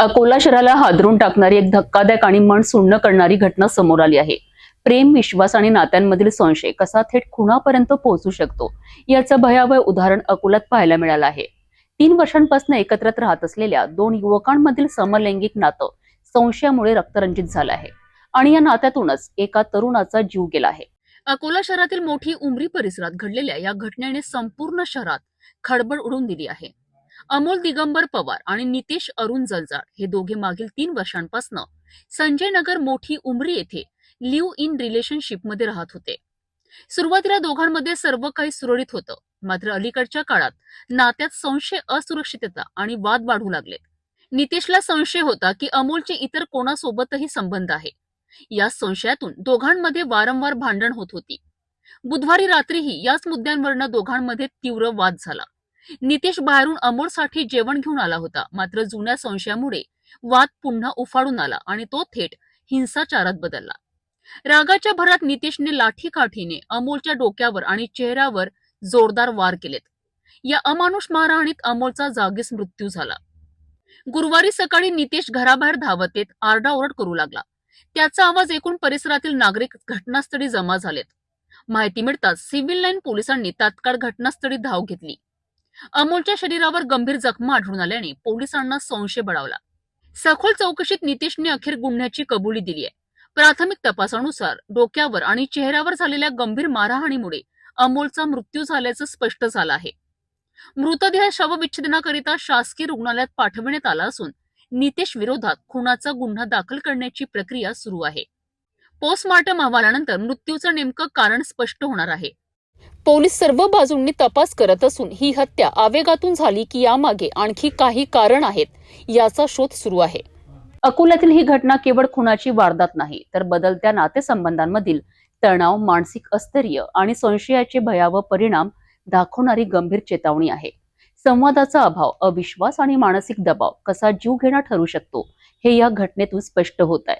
अकोला शहराला हादरून टाकणारी एक धक्कादायक आणि मन सुन्न करणारी घटना समोर आली आहे। प्रेम, विश्वास आणि नात्यांमधील संशय कसा थेट खुनापर्यंत पोहोचू शकतो याचं भयावह उदाहरण अकोल्यात पाहायला मिळालं आहे। 3 वर्षांपासून एकत्र राहत असलेल्या 2 युवकांमधील समलैंगिक नातं संशयामुळे रक्तरंजित झालं आहे आणि या नात्यातूनच एका तरुणाचा जीव गेला आहे। अकोला शहरातील मोठी उमरी परिसरात घडलेल्या या घटनेने संपूर्ण शहरात खळबळ उडवून दिली आहे। अमोल दिगंबर पवार आणि नितेश अरुण जलजाळ हे दोघे मागील 3 वर्षांपासून संजय नगर मोठी उमरी येथे लिव्ह इन रिलेशनशिप मध्ये राहत होते। सुरुवातीला दोघांमध्ये सर्व काही सुरळीत होतं, मात्र अलीकडच्या काळात नात्यात संशय, असुरक्षितता आणि वाद वाढू लागले। नितेशला संशय होता की अमोलचे इतर कोणासोबतही संबंध आहे। या संशयातून दोघांमध्ये वारंवार भांडण होत होती। बुधवारी रात्रीही याच मुद्द्यांवरून दोघांमध्ये तीव्र वाद झाला। नितेश बाहेरून अमोलसाठी जेवण घेऊन आला होता, मात्र जुन्या संशयामुळे वाद पुन्हा उफाळून आला आणि तो थेट हिंसाचारात बदलला। रागाच्या भरात नितेशने लाठीकाठीने अमोलच्या डोक्यावर आणि चेहऱ्यावर जोरदार वार केलेत। या अमानुष मारहाणीत अमोलचा जागीच मृत्यू झाला। गुरुवारी सकाळी नितेश घराबाहेर धावत येत आरडाओरड करू लागला। त्याचा आवाज ऐकून परिसरातील नागरिक घटनास्थळी जमा झालेत। माहिती मिळताच सिव्हिल लाईन पोलिसांनी तात्काळ घटनास्थळी धाव घेतली। अमोलच्या शरीरावर गंभीर जखमा आढळून आल्याने पोलिसांना संशय बळावला। सखोल चौकशीत नितेशने अखेर गुन्ह्याची कबुली दिली आहे। प्राथमिक तपासानुसार डोक्यावर आणि चेहऱ्यावर झालेल्या गंभीर मारहाणीमुळे अमोलचा मृत्यू झाल्याचं स्पष्ट झालं आहे। मृतदेह शवविच्छेदनाकरिता शासकीय रुग्णालयात पाठवण्यात आला असून नितेश विरोधात खुनाचा गुन्हा दाखल करण्याची प्रक्रिया सुरू आहे। पोस्टमार्टम अहवालानंतर मृत्यूचं नेमकं कारण स्पष्ट होणार आहे। पोलीस सर्व बाजूंनी तपास करत असून ही हत्या आवेगातून झाली की यामागे आणखी काही कारण आहेत याचा शोध सुरू आहे। अकोल्यातील ही घटना केवळ खुनाची वारदात नाही, तर बदलत्या नातेसंबंधांमधील तणाव, मानसिक अस्थिर्य आणि संशयाचे भयावह परिणाम दाखवणारी गंभीर चेतावणी आहे। संवादाचा अभाव, अविश्वास आणि मानसिक दबाव कसा जीव घेणा ठरू शकतो हे या घटनेतून स्पष्ट होत आहे।